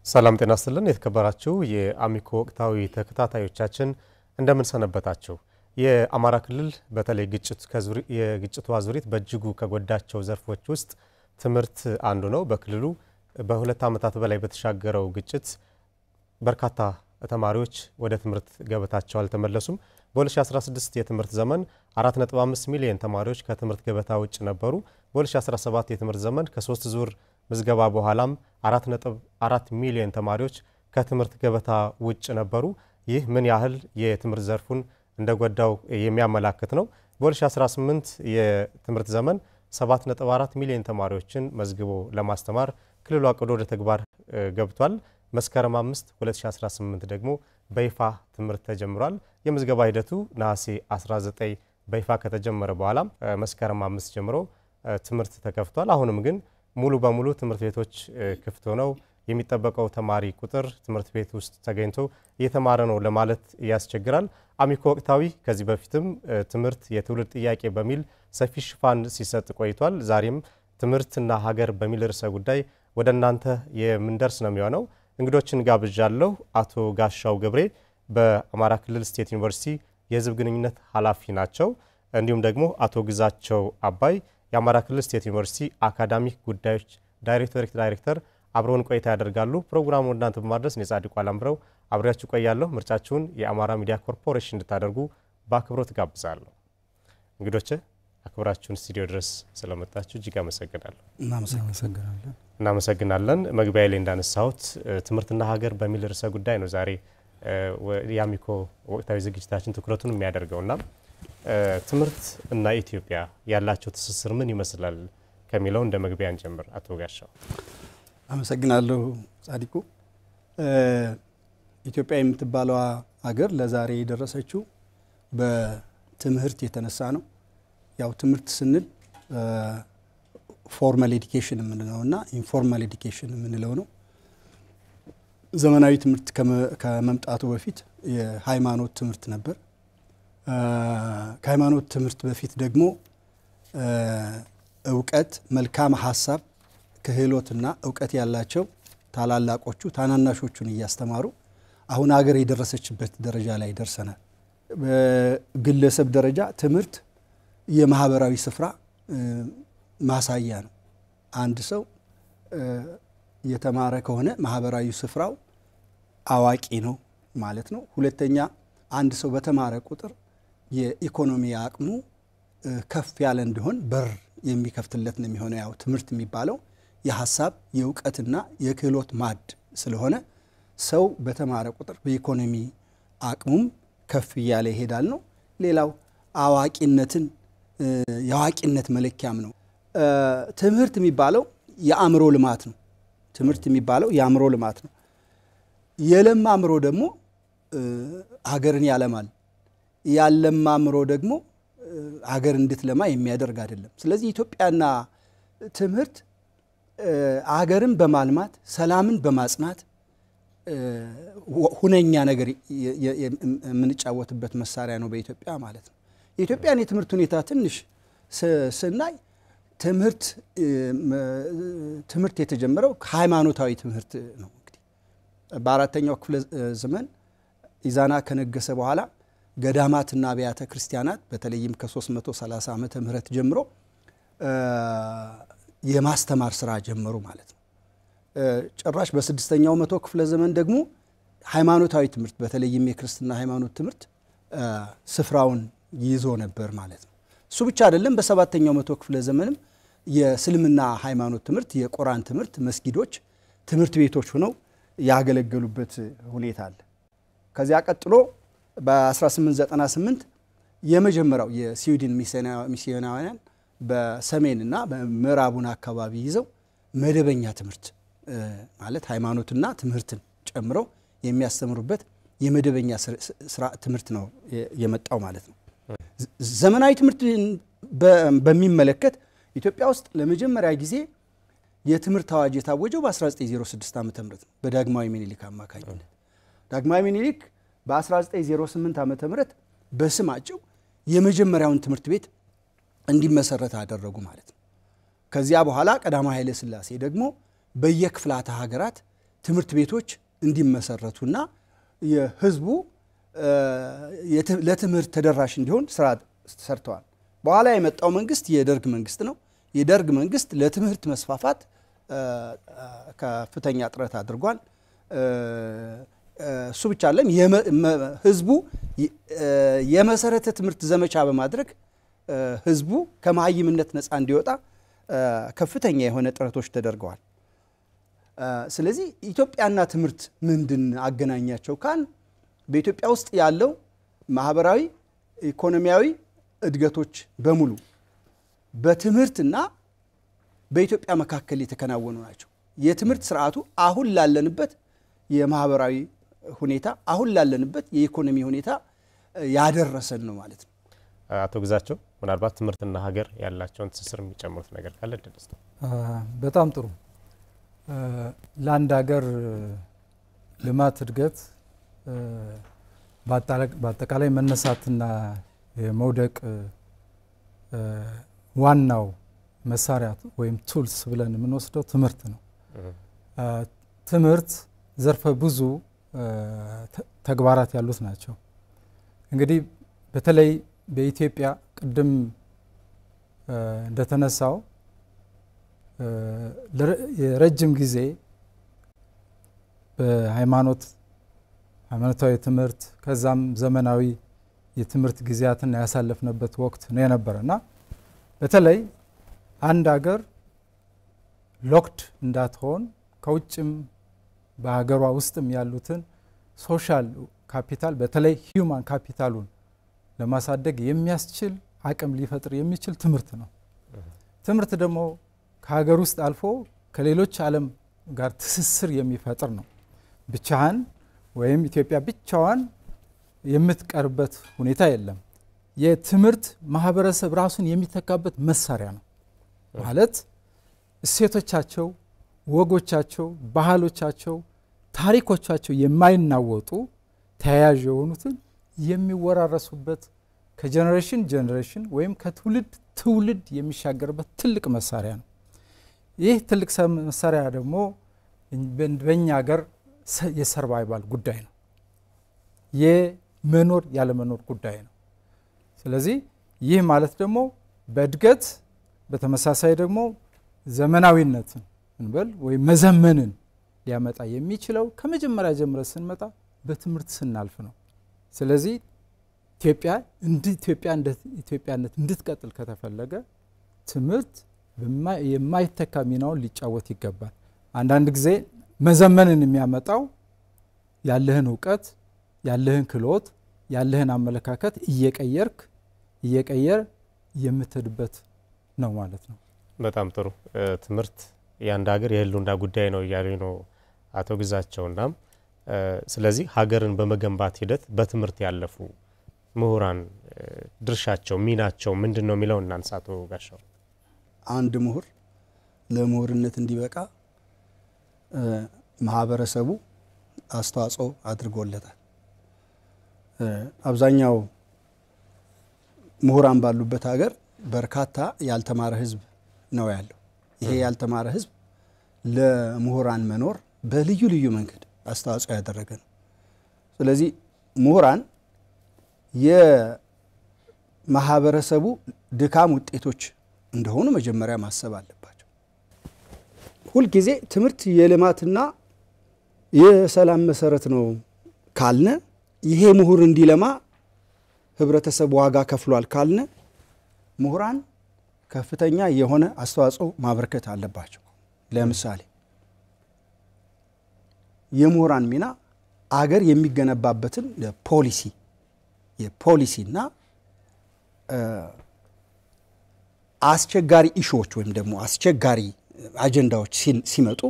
ሰላም ጤና ይስጥልን የተከበራችሁ የአሚኮ ወቅታዊ ተከታታዮቻችን እንደምን ሰነበታችሁ። የአማራ ክልል በተለይ የግጭቱ አዙሪት በእጅጉ ከጎዳቸው ዘርፎች ውስጥ ትምህርት አንዱ ነው። በክልሉ በሁለት ዓመታት በላይ በተሻገረው ግጭት በርካታ ተማሪዎች ወደ ትምህርት ገበታቸው አልተመለሱም። በ2016 የትምህርት ዘመን 4.5 ሚሊዮን ተማሪዎች ከትምህርት ገበታ ውጭ ነበሩ። በ2017 የትምህርት ዘመን ከ3 ዙር ምዝገባ በኋላም 4.4 ሚሊዮን ተማሪዎች ከትምህርት ገበታ ውጭ ነበሩ። ይህ ምን ያህል የትምህርት ዘርፉን እንደጎዳው የሚያመላክት ነው። በ2018 የትምህርት ዘመን 7.4 ሚሊዮን ተማሪዎችን መዝግቦ ለማስተማር ክልሉ አቅዶ ወደ ተግባር ገብቷል። መስከረም 5 2018 ደግሞ በይፋ ትምህርት ተጀምሯል። የምዝገባ ሂደቱ ነሐሴ 19 በይፋ ከተጀመረ በኋላ መስከረም 5 ጀምሮ ትምህርት ተከፍቷል። አሁንም ግን ሙሉ በሙሉ ትምህርት ቤቶች ክፍት ሆነው የሚጠበቀው ተማሪ ቁጥር ትምህርት ቤት ውስጥ ተገኝቶ እየተማረ ነው ለማለት ያስቸግራል። አሚኮ ወቅታዊ ከዚህ በፊትም ትምህርት የትውልድ ጥያቄ በሚል ሰፊ ሽፋን ሲሰጥ ቆይቷል። ዛሬም ትምህርትና ሀገር በሚል ርዕሰ ጉዳይ ወደ እናንተ የምንደርስ ነው የሚሆነው። እንግዶችን ጋብዣለሁ። አቶ ጋሻው ገብሬ በአማራ ክልል ስቴት ዩኒቨርሲቲ የህዝብ ግንኙነት ኃላፊ ናቸው። እንዲሁም ደግሞ አቶ ግዛቸው አባይ የአማራ ክልል ስቴት ዩኒቨርሲቲ አካዳሚክ ጉዳዮች ዳይሬክተር አብረውን ቆይታ ያደርጋሉ። ፕሮግራሙን እናንተ በማድረስ ጻድቁ አላምረው አብሬያችሁ ቆያለሁ። ምርጫችሁን የአማራ ሚዲያ ኮርፖሬሽን እንድታደርጉ በአክብሮት ጋብዛለሁ። እንግዶቼ አክብራችሁን ስቱዲዮ ድረስ ስለመጣችሁ እጅግ አመሰግናለሁ። እናመሰግናለን። መግቢያ ላይ እንዳነሳሁት ትምህርትና ሀገር በሚል ርዕሰ ጉዳይ ነው ዛሬ የአሚኮ ወቅታዊ ዝግጅታችን ትኩረቱን የሚያደርገውና ትምህርት እና ኢትዮጵያ ያላቸው ትስስር ምን ይመስላል ከሚለው እንደ መግቢያ እንጀምር። አቶ ጋሻው አመሰግናለሁ። ጻድቁ ኢትዮጵያ የምትባለው ሀገር ለዛሬ የደረሰችው በትምህርት የተነሳ ነው። ያው ትምህርት ስንል ፎርማል ኤዱኬሽን የምንለውና ኢንፎርማል ኤዱኬሽን የምንለው ነው። ዘመናዊ ትምህርት ከመምጣቱ በፊት የሃይማኖት ትምህርት ነበር። ከሃይማኖት ትምህርት በፊት ደግሞ ዕውቀት፣ መልካም ሐሳብ፣ ክህሎትና ዕውቀት ያላቸው ታላላቆቹ ታናናሾቹን እያስተማሩ አሁን ሀገር የደረሰችበት ደረጃ ላይ ደርሰናል። በግለሰብ ደረጃ ትምህርት የማህበራዊ ስፍራ ማሳያ ነው። አንድ ሰው የተማረ ከሆነ ማህበራዊ ስፍራው አዋቂ ነው ማለት ነው። ሁለተኛ አንድ ሰው በተማረ ቁጥር የኢኮኖሚ አቅሙ ከፍ ያለ እንዲሆን በር የሚከፍትለት ነው የሚሆነው። ያው ትምህርት የሚባለው የሐሳብ የዕውቀትና የክህሎት ማድ ስለሆነ ሰው በተማረ ቁጥር በኢኮኖሚ አቅሙም ከፍ ያለ ይሄዳል ነው። ሌላው አዋቂነትን የአዋቂነት መለኪያም ነው። ትምህርት የሚባለው የአእምሮ ልማት ነው። ትምህርት የሚባለው የአእምሮ ልማት ነው። የለማ አእምሮ ደግሞ ሀገርን ያለማል። ያለማ አእምሮ ደግሞ ሀገር እንድትለማ የሚያደርግ አይደለም። ስለዚህ ኢትዮጵያና ትምህርት ሀገርን በማልማት ሰላምን በማጽናት ሁነኛ ነገር የምንጫወትበት መሳሪያ ነው በኢትዮጵያ ማለት ነው። የኢትዮጵያን የትምህርት ሁኔታ ትንሽ ስናይ ትምህርት የተጀመረው ሃይማኖታዊ ትምህርት ነው። እንግዲህ በአራተኛው ክፍለ ዘመን ኢዛና ከነገሰ በኋላ ገዳማትና አብያተ ክርስቲያናት በተለይም ከ330 ዓመተ ምህረት ጀምሮ የማስተማር ስራ ጀመሩ ማለት ነው። ጭራሽ በ6ኛው መቶ ክፍለ ዘመን ደግሞ ሃይማኖታዊ ትምህርት በተለይም የክርስትና ሃይማኖት ትምህርት ስፍራውን ይዞ ነበር ማለት ነው። እሱ ብቻ አይደለም። በ7ኛው መቶ ክፍለ ዘመንም የእስልምና ሃይማኖት ትምህርት የቁርአን ትምህርት መስጊዶች ትምህርት ቤቶች ሆነው ያገለገሉበት ሁኔታ አለ። ከዚያ ቀጥሎ በ1898 የመጀመሪያው የስዊድን ሚስዮናውያን በሰሜንና በምዕራቡን አካባቢ ይዘው መደበኛ ትምህርት ማለት ሃይማኖትና ትምህርትን ጨምረው የሚያስተምሩበት የመደበኛ ስራ ትምህርት ነው የመጣው ማለት ነው። ዘመናዊ ትምህርት በሚመለከት ኢትዮጵያ ውስጥ ለመጀመሪያ ጊዜ የትምህርት አዋጅ የታወጀው በ1906 ዓ.ም ነው በዳግማዊ ምኒልክ አማካኝነት። ዳግማዊ ምኒልክ በ1908 ዓ.ም በስማቸው የመጀመሪያውን ትምህርት ቤት እንዲመሰረት አደረጉ ማለት ነው። ከዚያ በኋላ ቀዳማዊ ኃይለ ሥላሴ ደግሞ በየክፍላተ ሀገራት ትምህርት ቤቶች እንዲመሰረቱና የህዝቡ ለትምህርት ተደራሽ እንዲሆን ስራ ሰርተዋል። በኋላ የመጣው መንግስት የደርግ መንግስት ነው። የደርግ መንግስት ለትምህርት መስፋፋት ከፍተኛ ጥረት አድርጓል። እሱ ብቻ አይደለም፣ ህዝቡ የመሰረተ ትምህርት ዘመቻ በማድረግ ህዝቡ ከመሃይምነት ነፃ እንዲወጣ ከፍተኛ የሆነ ጥረቶች ተደርገዋል። ስለዚህ ኢትዮጵያና ትምህርት ምንድን አገናኛቸው ካል በኢትዮጵያ ውስጥ ያለው ማህበራዊ ኢኮኖሚያዊ እድገቶች በሙሉ በትምህርትና በኢትዮጵያ መካከል የተከናወኑ ናቸው። የትምህርት ስርዓቱ አሁን ላለንበት የማህበራዊ ሁኔታ አሁን ላለንበት የኢኮኖሚ ሁኔታ ያደረሰን ነው ማለት ነው። አቶ ግዛቸው ምናልባት ትምህርትና ሀገር ያላቸውን ትስስር የሚጨምሩት ነገር ካለ ደስ ነው። በጣም ጥሩ። ለአንድ ሀገር ልማት እድገት በአጠቃላይ መነሳትና የመውደቅ ዋናው መሳሪያ ወይም ቱልስ ብለን የምንወስደው ትምህርት ነው። ትምህርት ዘርፈ ብዙ ተግባራት ያሉት ናቸው። እንግዲህ በተለይ በኢትዮጵያ ቅድም እንደተነሳው የረጅም ጊዜ በሃይማኖታዊ ትምህርት ከዛም ዘመናዊ የትምህርት ጊዜያትን ያሳለፍነበት ወቅት ነው የነበረና በተለይ አንድ ሀገር ሎክድ እንዳትሆን ከውጭም በሀገሯ ውስጥም ያሉትን ሶሻል ካፒታል በተለይ ሂዩማን ካፒታሉን ለማሳደግ የሚያስችል አቅም ሊፈጥር የሚችል ትምህርት ነው። ትምህርት ደግሞ ከሀገር ውስጥ አልፎ ከሌሎች ዓለም ጋር ትስስር የሚፈጥር ነው። ብቻህን ወይም ኢትዮጵያ ብቻዋን የምትቀርበት ሁኔታ የለም። የትምህርት ማህበረሰብ ራሱን የሚተካበት መሳሪያ ነው ማለት እሴቶቻቸው፣ ወጎቻቸው፣ ባህሎቻቸው፣ ታሪኮቻቸው የማይናወጡ ተያያዥ የሆኑትን የሚወራረሱበት ከጀነሬሽን ጀነሬሽን ወይም ከትውልድ ትውልድ የሚሻገርበት ትልቅ መሳሪያ ነው። ይህ ትልቅ መሳሪያ ደግሞ በእኛ ሀገር የሰርቫይቫል ጉዳይ ነው። የመኖር ያለመኖር ጉዳይ ነው። ስለዚህ ይህ ማለት ደግሞ በእድገት በተመሳሳይ ደግሞ ዘመናዊነትን እንበል ወይ መዘመንን ሊያመጣ የሚችለው ከመጀመሪያ ጀምረ ስንመጣ በትምህርት ስናልፍ ነው። ስለዚህ ኢትዮጵያ እንደ ኢትዮጵያነት እንድትቀጥል ከተፈለገ ትምህርት የማይተካ ሚናውን ሊጫወት ይገባል። አንዳንድ ጊዜ መዘመንን የሚያመጣው ያለህን ዕውቀት፣ ያለህን ክህሎት፣ ያለህን አመለካከት እየቀየር የምትሄድበት ነው ማለት ነው። በጣም ጥሩ። ትምህርት የአንድ ሀገር የህልውና ጉዳይ ነው እያሉ ነው አቶ ግዛቸውና ስለዚህ ሀገርን በመገንባት ሂደት በትምህርት ያለፉ ምሁራን ድርሻቸው ሚናቸው ምንድነው የሚለው እናንሳ። አቶ ጋሻው አንድ ምሁር ለምሁርነት እንዲበቃ ማህበረሰቡ አስተዋጽኦ አድርጎለታል። አብዛኛው ምሁራን ባሉበት ሀገር በርካታ ያልተማረ ህዝብ ነው ያለው። ይሄ ያልተማረ ህዝብ ለምሁራን መኖር በልዩ ልዩ መንገድ አስተዋጽኦ ያደረገ ነው። ስለዚህ ምሁራን የማህበረሰቡ ድካም ውጤቶች እንደሆኑ መጀመሪያ ማሰብ አለባቸው። ሁል ጊዜ ትምህርት የልማትና የሰላም መሰረት ነው ካልነ ይሄ ምሁር እንዲለማ ህብረተሰብ ዋጋ ከፍሏል ካልነ ምሁራን ከፍተኛ የሆነ አስተዋጽኦ ማበርከት አለባቸው። ለምሳሌ የምሁራን ሚና አገር የሚገነባበትን የፖሊሲና አስቸጋሪ ኢሹዎች ወይም ደግሞ አስቸጋሪ አጀንዳዎች ሲመጡ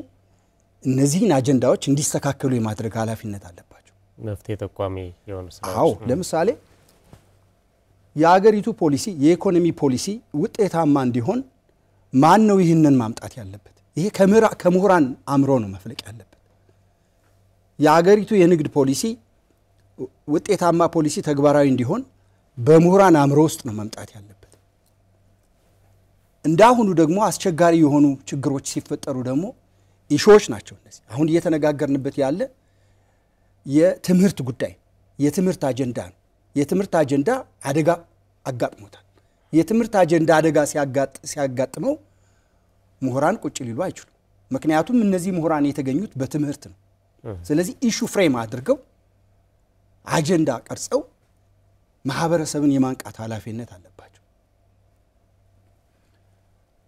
እነዚህን አጀንዳዎች እንዲስተካከሉ የማድረግ ኃላፊነት አለባቸው። መፍትሄ ተቋሚ የሆኑ ስራዎች። አዎ፣ ለምሳሌ የአገሪቱ ፖሊሲ የኢኮኖሚ ፖሊሲ ውጤታማ እንዲሆን ማን ነው ይህንን ማምጣት ያለበት? ይሄ ከምሁራን አምሮ ነው መፍለቅ ያለበት። የአገሪቱ የንግድ ፖሊሲ ውጤታማ ፖሊሲ ተግባራዊ እንዲሆን በምሁራን አምሮ ውስጥ ነው መምጣት ያለበት። እንዳሁኑ ደግሞ አስቸጋሪ የሆኑ ችግሮች ሲፈጠሩ ደግሞ ኢሹዎች ናቸው እነዚህ። አሁን እየተነጋገርንበት ያለ የትምህርት ጉዳይ የትምህርት አጀንዳ ነው። የትምህርት አጀንዳ አደጋ አጋጥሞታል። የትምህርት አጀንዳ አደጋ ሲያጋጥመው ምሁራን ቁጭ ሊሉ አይችሉም። ምክንያቱም እነዚህ ምሁራን የተገኙት በትምህርት ነው። ስለዚህ ኢሹ ፍሬም አድርገው አጀንዳ ቀርጸው ማህበረሰብን የማንቃት ኃላፊነት አለባቸው።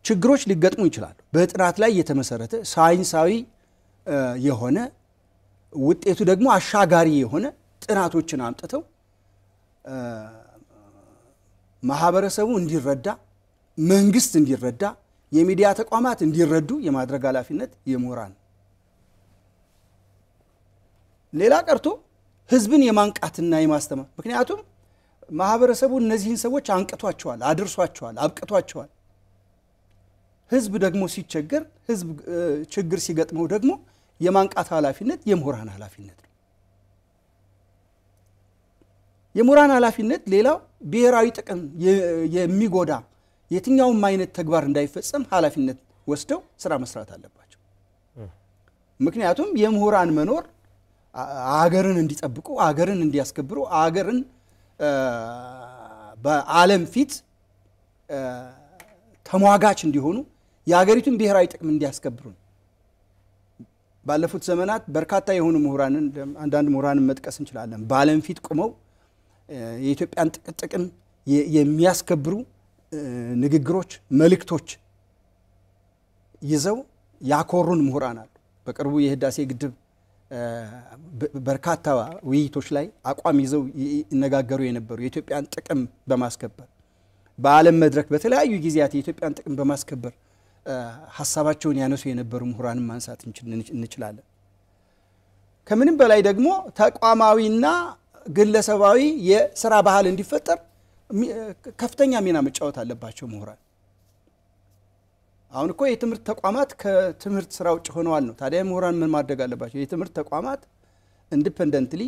ችግሮች ሊገጥሙ ይችላሉ። በጥናት ላይ የተመሰረተ ሳይንሳዊ የሆነ ውጤቱ ደግሞ አሻጋሪ የሆነ ጥናቶችን አምጥተው ማህበረሰቡ እንዲረዳ፣ መንግስት እንዲረዳ፣ የሚዲያ ተቋማት እንዲረዱ የማድረግ ኃላፊነት የምሁራን። ሌላ ቀርቶ ህዝብን የማንቃትና የማስተማር ምክንያቱም ማህበረሰቡ እነዚህን ሰዎች አንቅቷቸዋል፣ አድርሷቸዋል፣ አብቅቷቸዋል። ህዝብ ደግሞ ሲቸገር ህዝብ ችግር ሲገጥመው ደግሞ የማንቃት ኃላፊነት የምሁራን ኃላፊነት ነው። የምሁራን ኃላፊነት ሌላው ብሔራዊ ጥቅም የሚጎዳ የትኛውም አይነት ተግባር እንዳይፈጸም ኃላፊነት ወስደው ስራ መስራት አለባቸው። ምክንያቱም የምሁራን መኖር አገርን እንዲጠብቁ፣ አገርን እንዲያስከብሩ፣ አገርን በዓለም ፊት ተሟጋች እንዲሆኑ፣ የሀገሪቱን ብሔራዊ ጥቅም እንዲያስከብሩ ነው። ባለፉት ዘመናት በርካታ የሆኑ ምሁራንን አንዳንድ ምሁራንን መጥቀስ እንችላለን። በዓለም ፊት ቆመው የኢትዮጵያን ጥቅም የሚያስከብሩ ንግግሮች፣ መልእክቶች ይዘው ያኮሩን ምሁራን አሉ። በቅርቡ የህዳሴ ግድብ በርካታ ውይይቶች ላይ አቋም ይዘው ይነጋገሩ የነበሩ የኢትዮጵያን ጥቅም በማስከበር በዓለም መድረክ በተለያዩ ጊዜያት የኢትዮጵያን ጥቅም በማስከበር ሐሳባቸውን ያነሱ የነበሩ ምሁራንን ማንሳት እንችላለን። ከምንም በላይ ደግሞ ተቋማዊና ግለሰባዊ የሥራ ባህል እንዲፈጠር ከፍተኛ ሚና መጫወት አለባቸው ምሁራን። አሁን እኮ የትምህርት ተቋማት ከትምህርት ስራ ውጭ ሆነዋል ነው። ታዲያ ምሁራን ምን ማድረግ አለባቸው? የትምህርት ተቋማት ኢንዲፔንደንትሊ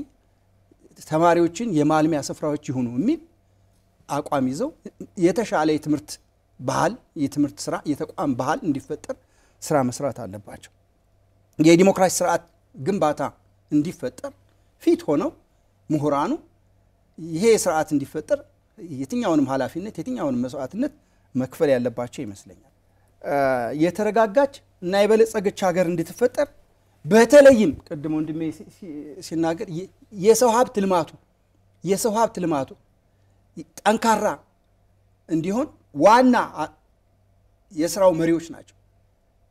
ተማሪዎችን የማልሚያ ስፍራዎች ይሁኑ የሚል አቋም ይዘው የተሻለ የትምህርት ባህል፣ የትምህርት ስራ፣ የተቋም ባህል እንዲፈጠር ስራ መስራት አለባቸው። የዲሞክራሲ ስርዓት ግንባታ እንዲፈጠር ፊት ሆነው ምሁራኑ ይሄ ስርዓት እንዲፈጠር የትኛውንም ኃላፊነት የትኛውንም መስዋዕትነት መክፈል ያለባቸው ይመስለኛል። የተረጋጋች እና የበለጸገች ሀገር እንድትፈጠር በተለይም ቀድሞ ወንድሜ ሲናገር የሰው ሀብት ልማቱ ጠንካራ እንዲሆን ዋና የስራው መሪዎች ናቸው።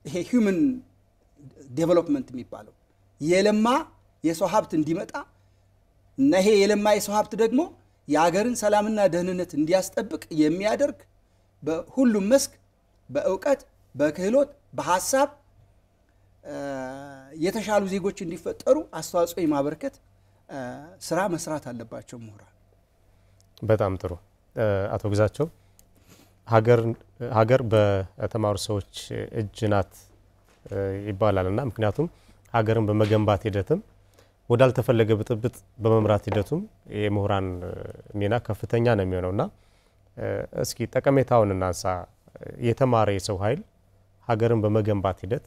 ይሄ ሂውመን ዴቨሎፕመንት የሚባለው የለማ የሰው ሀብት እንዲመጣ እና ይሄ የለማ የሰው ሀብት ደግሞ የሀገርን ሰላምና ደህንነት እንዲያስጠብቅ የሚያደርግ በሁሉም መስክ በእውቀት፣ በክህሎት፣ በሐሳብ የተሻሉ ዜጎች እንዲፈጠሩ አስተዋጽኦ የማበርከት ስራ መስራት አለባቸው ምሁራን። በጣም ጥሩ። አቶ ግዛቸው ሀገር በተማሩ ሰዎች እጅ ናት ይባላልና ምክንያቱም ሀገርን በመገንባት ሂደትም ወዳልተፈለገ ብጥብጥ በመምራት ሂደቱም የምሁራን ሚና ከፍተኛ ነው የሚሆነውና እስኪ ጠቀሜታውን እናንሳ። የተማረ የሰው ኃይል ሀገርን በመገንባት ሂደት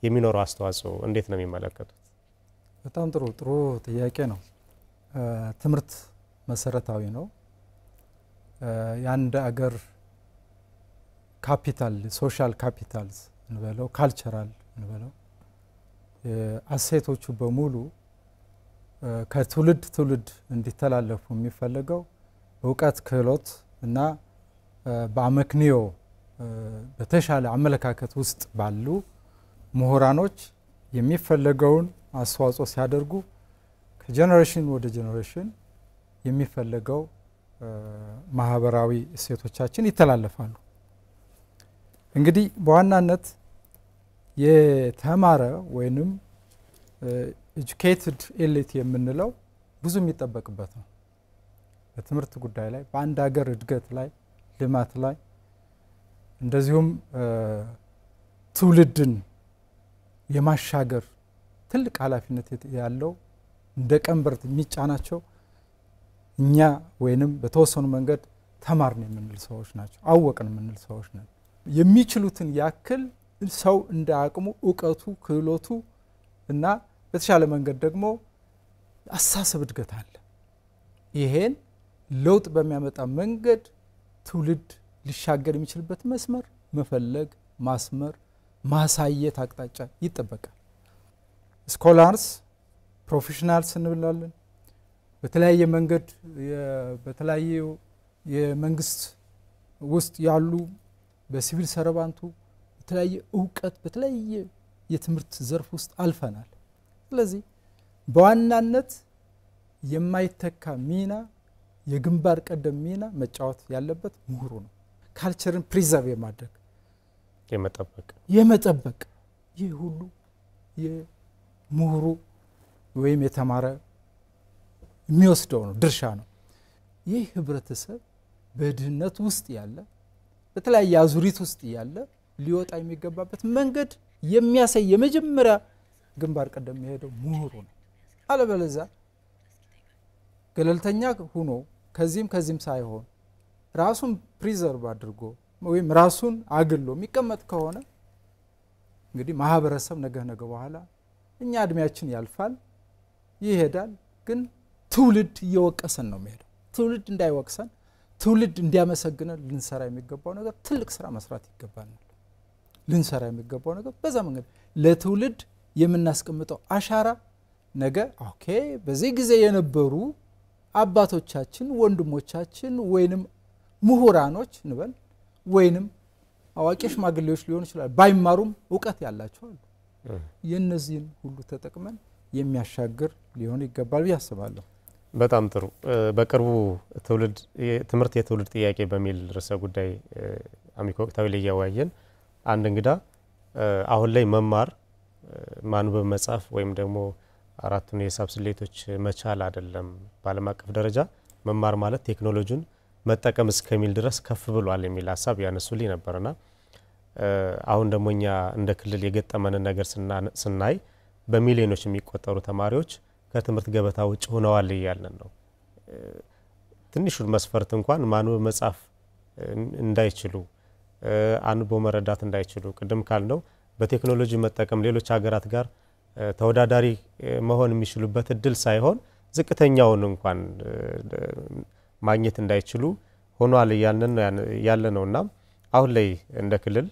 የሚኖረው አስተዋጽኦ እንዴት ነው የሚመለከቱት? በጣም ጥሩ ጥያቄ ነው። ትምህርት መሰረታዊ ነው። የአንድ አገር ካፒታል፣ ሶሻል ካፒታልስ እንበለው፣ ካልቸራል እንበለው፣ አሴቶቹ በሙሉ ከትውልድ ትውልድ እንዲተላለፉ የሚፈልገው እውቀት፣ ክህሎት እና በአመክንዮ በተሻለ አመለካከት ውስጥ ባሉ ምሁራኖች የሚፈለገውን አስተዋጽኦ ሲያደርጉ ከጀነሬሽን ወደ ጀነሬሽን የሚፈለገው ማህበራዊ እሴቶቻችን ይተላለፋሉ። እንግዲህ በዋናነት የተማረ ወይንም ኤጁኬትድ ኤሊት የምንለው ብዙ የሚጠበቅበት ነው። በትምህርት ጉዳይ ላይ፣ በአንድ ሀገር እድገት ላይ፣ ልማት ላይ እንደዚሁም ትውልድን የማሻገር ትልቅ ኃላፊነት ያለው እንደ ቀንበር የሚጫናቸው እኛ ወይንም በተወሰኑ መንገድ ተማርን የምንል ሰዎች ናቸው፣ አወቅን የምንል ሰዎች ነን። የሚችሉትን ያክል ሰው እንደ አቅሙ እውቀቱ ክህሎቱ እና በተሻለ መንገድ ደግሞ አሳሰብ እድገት አለ። ይሄን ለውጥ በሚያመጣ መንገድ ትውልድ ሊሻገር የሚችልበት መስመር መፈለግ ማስመር ማሳየት አቅጣጫ ይጠበቃል። ስኮላርስ ፕሮፌሽናልስ እንብላለን በተለያየ መንገድ በተለያየ የመንግስት ውስጥ ያሉ በሲቪል ሰርቫንቱ በተለያየ እውቀት በተለያየ የትምህርት ዘርፍ ውስጥ አልፈናል። ስለዚህ በዋናነት የማይተካ ሚና የግንባር ቀደም ሚና መጫወት ያለበት ምሁሩ ነው። ካልቸርን ፕሪዘርቭ የማድረግ የመጠበቅ ይህ ሁሉ የምሁሩ ወይም የተማረ የሚወስደው ነው ድርሻ ነው። ይህ ህብረተሰብ በድህነት ውስጥ ያለ በተለያየ አዙሪት ውስጥ ያለ ሊወጣ የሚገባበት መንገድ የሚያሳይ የመጀመሪያ ግንባር ቀደም የሚሄደው ምሁሩ ነው። አለበለዚያ ገለልተኛ ሆኖ ከዚህም ሳይሆን ራሱን ፕሪዘርቭ አድርጎ ወይም ራሱን አግሎ የሚቀመጥ ከሆነ እንግዲህ ማህበረሰብ ነገ በኋላ እኛ እድሜያችን ያልፋል ይሄዳል፣ ግን ትውልድ እየወቀሰን ነው የሚሄደው። ትውልድ እንዳይወቅሰን ትውልድ እንዲያመሰግነን ልንሰራ የሚገባው ነገር ትልቅ ስራ መስራት ይገባናል። ልንሰራ የሚገባው ነገር በዛ መንገድ ለትውልድ የምናስቀምጠው አሻራ ነገ ኦኬ በዚህ ጊዜ የነበሩ አባቶቻችን ወንድሞቻችን ወይንም ምሁራኖች እንበል ወይንም አዋቂ ሽማግሌዎች ሊሆኑ ይችላል ባይማሩም እውቀት ያላቸው አሉ። የነዚህን ሁሉ ተጠቅመን የሚያሻግር ሊሆን ይገባል ብዬ አስባለሁ። በጣም ጥሩ። በቅርቡ ትምህርት የትውልድ ጥያቄ በሚል ርዕሰ ጉዳይ አሚኮ ወቅታዊ ላይ ያወያየን አንድ እንግዳ አሁን ላይ መማር ማንበብ መጻፍ ወይም ደግሞ አራቱን የሂሳብ ስሌቶች መቻል አይደለም፣ በዓለም አቀፍ ደረጃ መማር ማለት ቴክኖሎጂን መጠቀም እስከሚል ድረስ ከፍ ብሏል የሚል ሐሳብ ያነሱልኝ ነበርና አሁን ደግሞ እኛ እንደ ክልል የገጠመን ነገር ስናይ በሚሊዮኖች የሚቆጠሩ ተማሪዎች ከትምህርት ገበታ ውጭ ሆነዋል ይያልን ነው። ትንሹን መስፈርት እንኳን ማንበብ መጻፍ እንዳይችሉ አንቦ መረዳት እንዳይችሉ ቅድም ካልነው በቴክኖሎጂ መጠቀም ሌሎች ሀገራት ጋር ተወዳዳሪ መሆን የሚችሉበት እድል ሳይሆን ዝቅተኛውን እንኳን ማግኘት እንዳይችሉ ሆኗል ያለነውና አሁን ላይ እንደ ክልል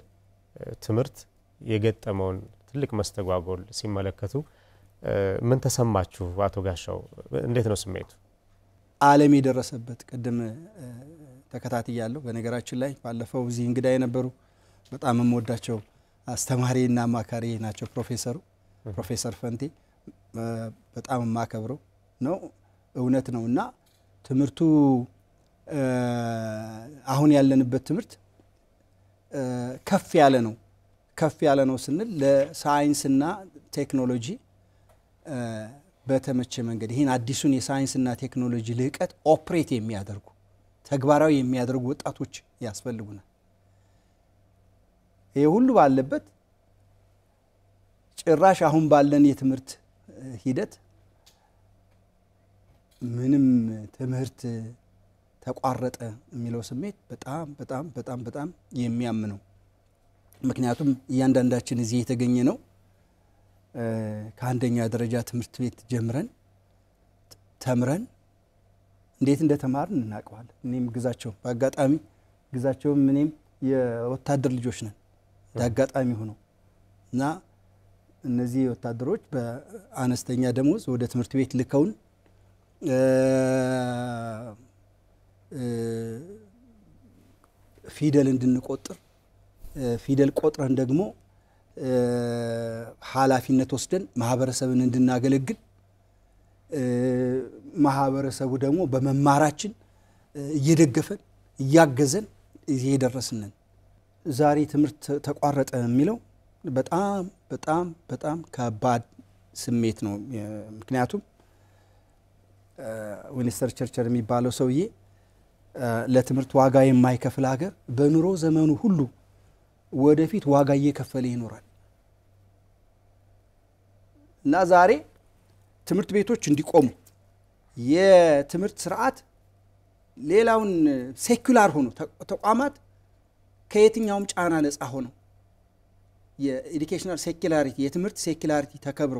ትምህርት የገጠመውን ትልቅ መስተጓጎል ሲመለከቱ ምን ተሰማችሁ አቶ ጋሻው? እንዴት ነው ስሜቱ? ዓለም የደረሰበት ቅድም ተከታትያለሁ። በነገራችን ላይ ባለፈው እዚህ እንግዳ የነበሩ በጣም የምወዳቸው አስተማሪና አማካሪ ናቸው ፕሮፌሰር ፈንቴ በጣም የማከብረው ነው። እውነት ነውና ትምህርቱ አሁን ያለንበት ትምህርት ከፍ ያለ ነው ስንል ለሳይንስና ቴክኖሎጂ በተመቸ መንገድ ይሄን አዲሱን የሳይንስና ቴክኖሎጂ ልህቀት ኦፕሬት የሚያደርጉ ተግባራዊ የሚያደርጉ ወጣቶች ያስፈልጉናል። ይሄ ሁሉ ባለበት ጭራሽ አሁን ባለን የትምህርት ሂደት ምንም ትምህርት ተቋረጠ የሚለው ስሜት በጣም በጣም በጣም በጣም የሚያምነው። ምክንያቱም እያንዳንዳችን እዚህ የተገኘ ነው ከአንደኛ ደረጃ ትምህርት ቤት ጀምረን ተምረን እንዴት እንደተማርን እናውቀዋለን። እኔም በአጋጣሚ ግዛቸውም እኔም የወታደር ልጆች ነን በአጋጣሚ ሆነው እና እነዚህ ወታደሮች በአነስተኛ ደሞዝ ወደ ትምህርት ቤት ልከውን ፊደል እንድንቆጥር ፊደል ቆጥረን ደግሞ ኃላፊነት ወስደን ማህበረሰብን እንድናገለግል ማህበረሰቡ ደግሞ በመማራችን እየደገፈን እያገዘን እየደረስነን ዛሬ ትምህርት ተቋረጠ የሚለው በጣም በጣም በጣም ከባድ ስሜት ነው። ምክንያቱም ዊንስተን ቸርችል የሚባለው ሰውዬ ለትምህርት ዋጋ የማይከፍል ሀገር በኑሮ ዘመኑ ሁሉ ወደፊት ዋጋ እየከፈለ ይኖራል እና ዛሬ ትምህርት ቤቶች እንዲቆሙ የትምህርት ስርዓት ሌላውን ሴኩላር ሆኖ ተቋማት ከየትኛውም ጫና ነፃ ሆነው የኤዱኬሽናል ሴኩላሪቲ የትምህርት ሴኩላሪቲ ተከብሮ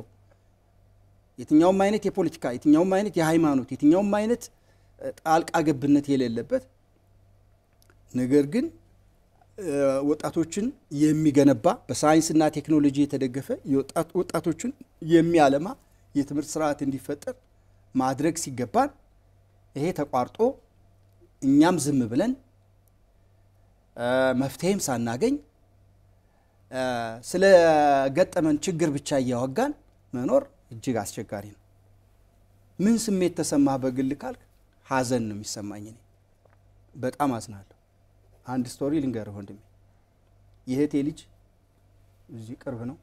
የትኛውም አይነት የፖለቲካ የትኛውም አይነት የሃይማኖት የትኛውም አይነት ጣልቃ ገብነት የሌለበት ነገር ግን ወጣቶችን የሚገነባ በሳይንስና ቴክኖሎጂ የተደገፈ ወጣቶችን የሚያለማ የትምህርት ስርዓት እንዲፈጠር ማድረግ ሲገባን ይሄ ተቋርጦ እኛም ዝም ብለን መፍትሄም ሳናገኝ ስለ ገጠመን ችግር ብቻ እያወጋን መኖር እጅግ አስቸጋሪ ነው። ምን ስሜት ተሰማ በግል ካልክ ሐዘን ነው የሚሰማኝ። እኔ በጣም አዝናለሁ። አንድ ስቶሪ ልንገርህ ወንድሜ። የእህቴ ልጅ እዚህ ቅርብ ነው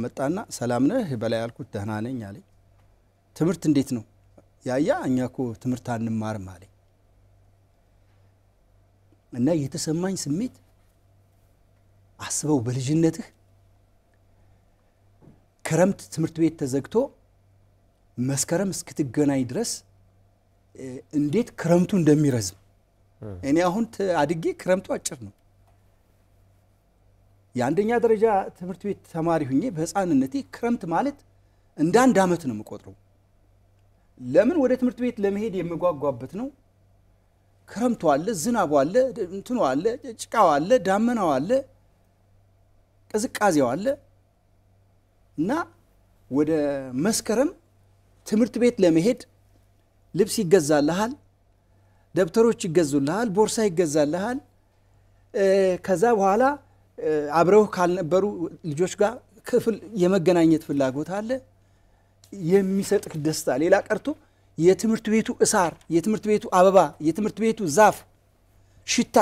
መጣና ሰላም ነህ በላይ ያልኩት ደህና ነኝ አለኝ። ትምህርት እንዴት ነው? ያያ እኛ እኮ ትምህርት አንማርም አለኝ። እና የተሰማኝ ስሜት አስበው በልጅነትህ ክረምት ትምህርት ቤት ተዘግቶ መስከረም እስክትገናኝ ድረስ እንዴት ክረምቱ እንደሚረዝም እኔ አሁን አድጌ ክረምቱ አጭር ነው። የአንደኛ ደረጃ ትምህርት ቤት ተማሪ ሁኜ በህፃንነቴ ክረምት ማለት እንደ አንድ አመት ነው የምቆጥረው። ለምን ወደ ትምህርት ቤት ለመሄድ የምጓጓበት ነው። ክረምቱ አለ፣ ዝናቡ አለ፣ እንትኑ አለ፣ ጭቃው አለ፣ ዳመናው አለ፣ ቅዝቃዜው አለ እና ወደ መስከረም ትምህርት ቤት ለመሄድ ልብስ ይገዛልሃል፣ ደብተሮች ይገዙልሃል፣ ቦርሳ ይገዛልሃል። ከዛ በኋላ አብረው ካልነበሩ ልጆች ጋር ክፍል የመገናኘት ፍላጎት አለ። የሚሰጥህ ደስታ ሌላ ቀርቶ የትምህርት ቤቱ እሳር፣ የትምህርት ቤቱ አበባ፣ የትምህርት ቤቱ ዛፍ ሽታ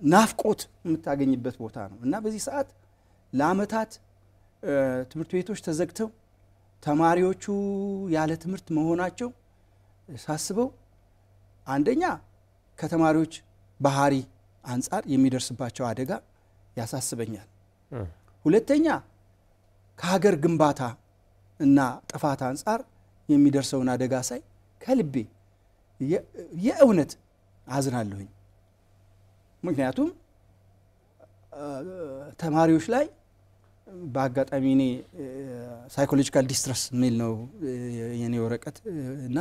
ናፍቆት የምታገኝበት ቦታ ነው እና በዚህ ሰዓት ለአመታት ትምህርት ቤቶች ተዘግተው ተማሪዎቹ ያለ ትምህርት መሆናቸው ሳስበው አንደኛ ከተማሪዎች ባህሪ አንፃር የሚደርስባቸው አደጋ ያሳስበኛል። ሁለተኛ ከሀገር ግንባታ እና ጥፋት አንፃር የሚደርሰውን አደጋ ሳይ ከልቤ የእውነት አዝናለሁኝ። ምክንያቱም ተማሪዎች ላይ በአጋጣሚ እኔ ሳይኮሎጂካል ዲስትረስ የሚል ነው የኔ ወረቀት እና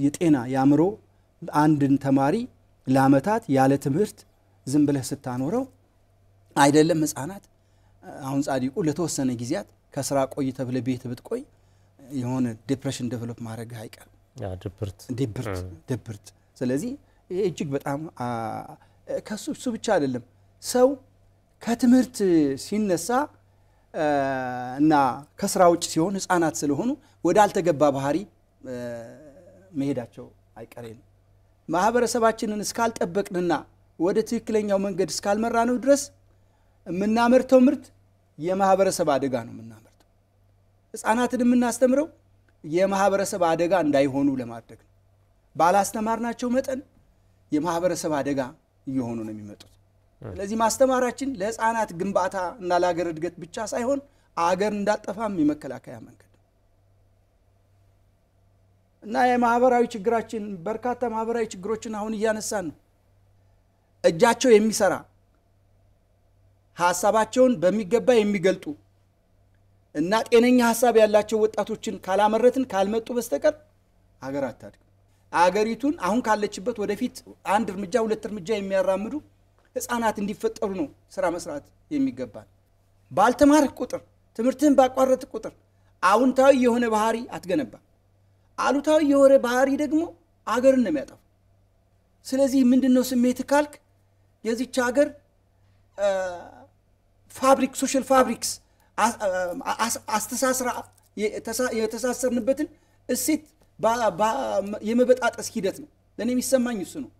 የጤና ያምሮ አንድን ተማሪ ለአመታት ያለ ትምህርት ዝም ብለህ ስታኖረው አይደለም ህፃናት አሁን ጻዲቁ ለተወሰነ ጊዜያት ከስራ ቆይተ ብለህ ቤት ብትቆይ የሆነ ዲፕሬሽን ዴቨሎፕ ማድረግ አይቀርም። ድብርት። ስለዚህ እጅግ በጣም ከሱ ብቻ አይደለም ሰው ከትምህርት ሲነሳ እና ከስራ ውጭ ሲሆን ህፃናት ስለሆኑ ወደ አልተገባ ባህሪ መሄዳቸው አይቀሬ ነው። ማህበረሰባችንን እስካልጠበቅንና ወደ ትክክለኛው መንገድ እስካልመራነው ድረስ የምናመርተው ምርት የማህበረሰብ አደጋ ነው የምናመርተው። ህፃናትን የምናስተምረው የማህበረሰብ አደጋ እንዳይሆኑ ለማድረግ ነው። ባላስተማርናቸው መጠን የማህበረሰብ አደጋ እየሆኑ ነው የሚመጡት። ስለዚህ ማስተማራችን ለህፃናት ግንባታ እና ለሀገር እድገት ብቻ ሳይሆን አገር እንዳጠፋም የመከላከያ መንገድ እና የማህበራዊ ችግራችን በርካታ ማህበራዊ ችግሮችን አሁን እያነሳን ነው። እጃቸው የሚሰራ ሐሳባቸውን በሚገባ የሚገልጡ እና ጤነኛ ሐሳብ ያላቸው ወጣቶችን ካላመረትን ካልመጡ በስተቀር አገር አታድግም። አገሪቱን አሁን ካለችበት ወደፊት አንድ እርምጃ ሁለት እርምጃ የሚያራምዱ ህፃናት እንዲፈጠሩ ነው ስራ መስራት የሚገባል። ባልተማርክ ቁጥር ትምህርትን ባቋረጥክ ቁጥር አዎንታዊ የሆነ ባህሪ አትገነባ። አሉታዊ የሆነ ባህሪ ደግሞ አገርን ነው የሚያጠፋው። ስለዚህ ምንድነው ስሜት ካልክ የዚች ሀገር ፋብሪክ ሶሻል ፋብሪክስ አስተሳስራ የተሳሰርንበትን እሴት የመበጣጠስ ሂደት ነው። ለኔ የሚሰማኝ እሱ ነው።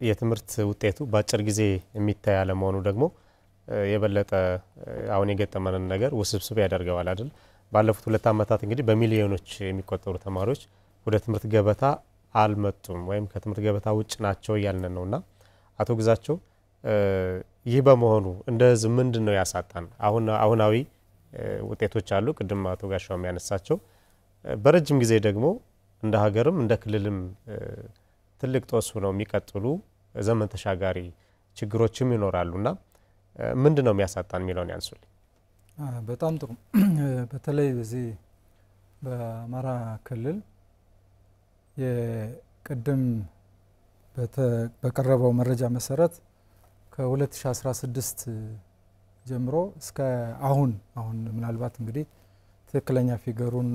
የትምህርት ውጤቱ በአጭር ጊዜ የሚታይ አለመሆኑ ደግሞ የበለጠ አሁን የገጠመንን ነገር ውስብስብ ያደርገዋል አይደል? ባለፉት 2 አመታት እንግዲህ በሚሊዮኖች የሚቆጠሩ ተማሪዎች ወደ ትምህርት ገበታ አልመጡም ወይም ከትምህርት ገበታ ውጭ ናቸው ያልን ነውና አቶ ግዛቸው ይህ በመሆኑ እንደዚህ ምንድነው ያሳጣን? አሁናዊ ውጤቶች አሉ ቅድም አቶ ጋሻው የሚያነሳቸው በረጅም ጊዜ ደግሞ እንደ ሀገርም እንደ ክልልም ትልቅ ጦስ ነው የሚቀጥሉ ዘመን ተሻጋሪ ችግሮችም ይኖራሉና ምንድነው የሚያሳጣን የሚለውን ያንሱልኝ። በጣም ጥሩ። በተለይ በዚህ በአማራ ክልል የቅድም በቀረበው መረጃ መሰረት ከ2016 ጀምሮ እስከ አሁን ምናልባት እንግዲህ ትክክለኛ ፊገሩን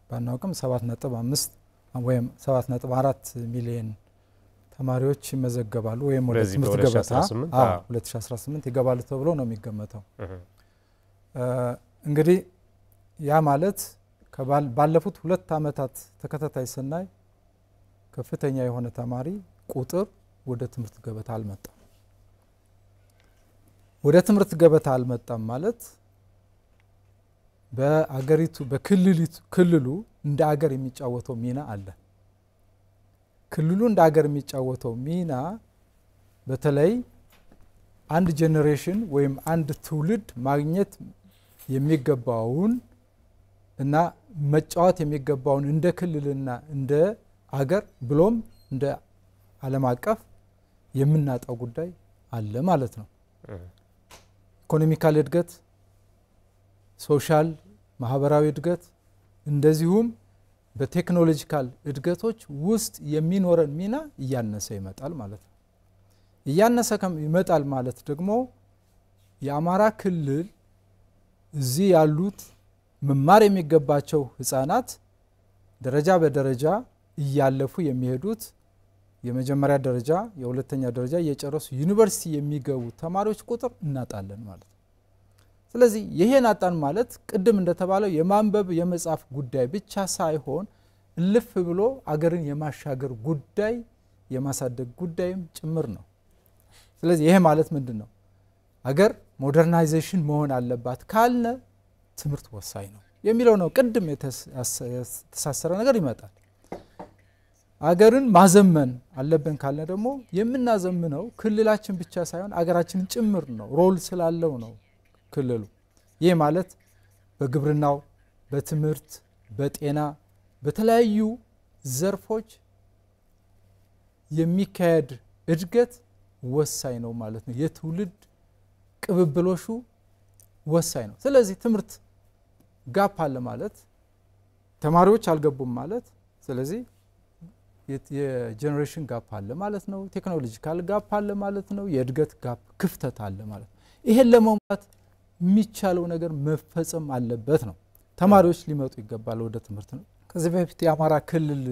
ባናውቅም 7.5 ወይም 7.4 ሚሊዮን ተማሪዎች ይመዘገባሉ ወይም ወደ ትምህርት ገበታ 2018 ይገባሉ ተብሎ ነው የሚገመተው። እንግዲህ ያ ማለት ባለፉት 2 አመታት ተከታታይ ስናይ ከፍተኛ የሆነ ተማሪ ቁጥር ወደ ትምህርት ገበታ አልመጣም። ወደ ትምህርት ገበታ አልመጣም ማለት በአገሪቱ ክልሉ እንደ አገር የሚጫወተው ሚና አለ። ክልሉ እንደ አገር የሚጫወተው ሚና በተለይ አንድ ጄኔሬሽን ወይም አንድ ትውልድ ማግኘት የሚገባውን እና መጫወት የሚገባውን እንደ ክልልና እንደ አገር ብሎም እንደ ዓለም አቀፍ የምናጣው ጉዳይ አለ ማለት ነው። ኢኮኖሚካል እድገት፣ ሶሻል ማህበራዊ እድገት እንደዚሁም በቴክኖሎጂካል እድገቶች ውስጥ የሚኖረን ሚና እያነሰ ይመጣል ማለት ነው። እያነሰ ይመጣል ማለት ደግሞ የአማራ ክልል እዚህ ያሉት መማር የሚገባቸው ህፃናት ደረጃ በደረጃ እያለፉ የሚሄዱት የመጀመሪያ ደረጃ የሁለተኛ ደረጃ እየጨረሱ ዩኒቨርሲቲ የሚገቡ ተማሪዎች ቁጥር እናጣለን ማለት ነው። ስለዚህ ይሄን አጣን ማለት ቅድም እንደተባለው የማንበብ የመጻፍ ጉዳይ ብቻ ሳይሆን እልፍ ብሎ አገርን የማሻገር ጉዳይ የማሳደግ ጉዳይም ጭምር ነው። ስለዚህ ይሄ ማለት ምንድነው? አገር ሞደርናይዜሽን መሆን አለባት ካልነ ትምህርት ወሳኝ ነው የሚለው ነው። ቅድም የተሳሰረ ነገር ይመጣል። አገርን ማዘመን አለብን ካልነ ደግሞ የምናዘምነው ክልላችን ብቻ ሳይሆን አገራችንን ጭምር ነው። ሮል ስላለው ነው ክልሉ። ይሄ ማለት በግብርናው፣ በትምህርት፣ በጤና በተለያዩ ዘርፎች የሚካሄድ እድገት ወሳኝ ነው ማለት ነው። የትውልድ ቅብብሎሹ ወሳኝ ነው። ስለዚህ ትምህርት ጋፕ አለ ማለት ተማሪዎች አልገቡም ማለት ስለዚህ የጄኔሬሽን ጋፕ አለ ማለት ነው። ቴክኖሎጂካል ጋፕ አለ ማለት ነው። የእድገት ጋፕ ክፍተት አለ ማለት ነው። ይሄን ለመሙላት የሚቻለው ነገር መፈጸም አለበት ነው። ተማሪዎች ሊመጡ ይገባል ወደ ትምህርት ነው። ከዚህ በፊት የአማራ ክልል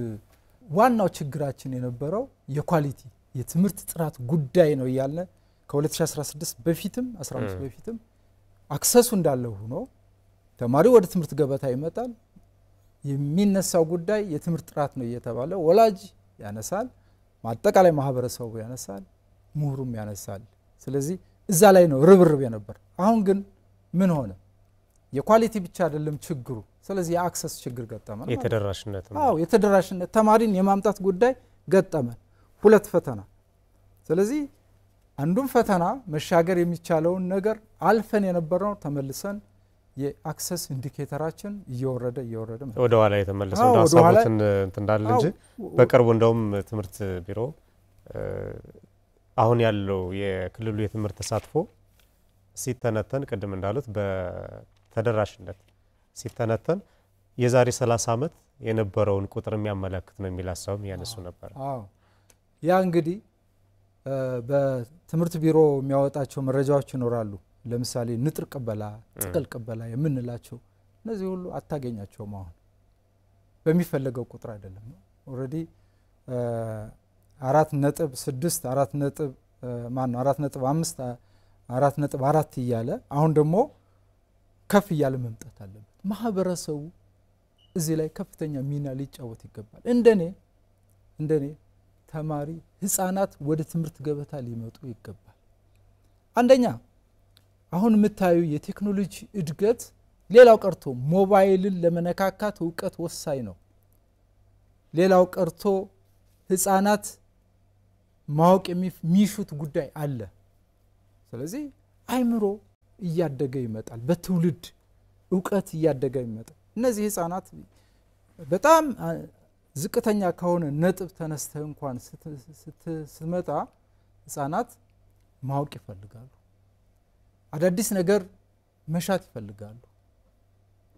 ዋናው ችግራችን የነበረው የኳሊቲ የትምህርት ጥራት ጉዳይ ነው ያለ ከ2016 በፊትም 15 በፊትም አክሰሱ እንዳለ ሆኖ ተማሪው ወደ ትምህርት ገበታ ይመጣል። የሚነሳው ጉዳይ የትምህርት ጥራት ነው እየተባለ ወላጅ ያነሳል፣ ማጠቃላይ ማህበረሰቡ ያነሳል፣ ምሁሩም ያነሳል። ስለዚህ እዛ ላይ ነው ርብርብ የነበር። አሁን ግን ምን ሆነ? የኳሊቲ ብቻ አይደለም ችግሩ። ስለዚህ የአክሰስ ችግር ገጠመን። የተደራሽነት ተማሪን የማምጣት ጉዳይ ገጠመን። 2 ፈተና። ስለዚህ አንዱም ፈተና መሻገር የሚቻለውን ነገር አልፈን የነበረው ተመልሰን የአክሰስ ኢንዲኬተራችን እየወረደ ወደ ኋላ የተመለሰው ዳሳቦትን እንዳለ እንጂ በቅርቡ እንደውም ትምህርት ቢሮ አሁን ያለው የክልሉ የትምህርት ተሳትፎ ሲተነተን ቅድም እንዳሉት በተደራሽነት ሲተነተን የዛሬ 30 ዓመት የነበረውን ቁጥር የሚያመለክት ነው የሚል ሐሳብም ያነሱ ነበር። ያ እንግዲህ በትምህርት ቢሮ የሚያወጣቸው መረጃዎች ይኖራሉ። ለምሳሌ ንጥር ቅበላ፣ ጥቅል ቅበላ የምንላቸው እነዚህ ሁሉ አታገኛቸውም። አሁን በሚፈለገው ቁጥር አይደለም። ኦሬዲ 4.6 4.5 4.4 እያለ አሁን ደግሞ ከፍ እያለ መምጣት አለበት። ማህበረሰቡ እዚህ ላይ ከፍተኛ ሚና ሊጫወት ይገባል። እንደኔ ተማሪ ህፃናት ወደ ትምህርት ገበታ ሊመጡ ይገባል። አንደኛ አሁን የምታዩ የቴክኖሎጂ እድገት ሌላው ቀርቶ ሞባይልን ለመነካካት ዕውቀት ወሳኝ ነው። ሌላው ቀርቶ ህፃናት ማወቅ የሚሹት ጉዳይ አለ። ስለዚህ አይምሮ እያደገ ይመጣል። በትውልድ ዕውቀት እያደገ ይመጣል። እነዚህ ህፃናት በጣም ዝቅተኛ ከሆነ ነጥብ ተነስተህ እንኳን ስትመጣ ህፃናት ማወቅ ይፈልጋሉ። አዳዲስ ነገር መሻት ይፈልጋሉ።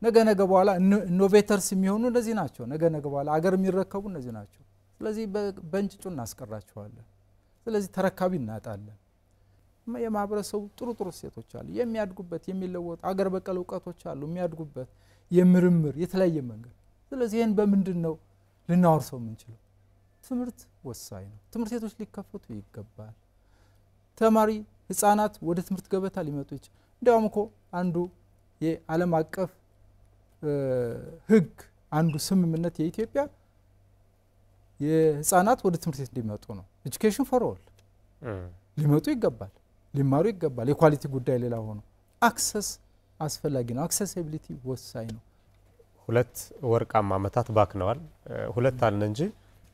ነገ በኋላ ኢኖቬተርስ የሚሆኑ እነዚህ ናቸው። ነገ በኋላ አገር የሚረከቡ እነዚህ ናቸው። ስለዚህ በእንጭጩ እናስቀራቸዋለን። ስለዚህ ተረካቢ እናጣለን። የማህበረሰቡ ጥሩ ሴቶች አሉ የሚያድጉበት የሚለወጥ አገር በቀል እውቀቶች አሉ የሚያድጉበት የምርምር የተለያየ መንገድ። ስለዚህ ይሄን በምንድነው ልናወርሰው የምንችለው? ትምህርት ወሳኝ ነው። ትምህርት ቤቶች ሊከፈቱ ይገባል። ተማሪ ህፃናት ወደ ትምህርት ገበታ ሊመጡ ይችላል። እንዲያውም እኮ አንዱ የዓለም አቀፍ ህግ አንዱ ስምምነት የኢትዮጵያ የህፃናት ወደ ትምህርት ቤት እንዲመጡ ነው። ኤጁኬሽን ፎር ኦል ሊመጡ ይገባል፣ ሊማሩ ይገባል። የኳሊቲ ጉዳይ ሌላ ሆኖ አክሰስ አስፈላጊ ነው። አክሰሲቢሊቲ ወሳኝ ነው። 2 ወርቃማ ዓመታት ባክነዋል። 2 አልን እንጂ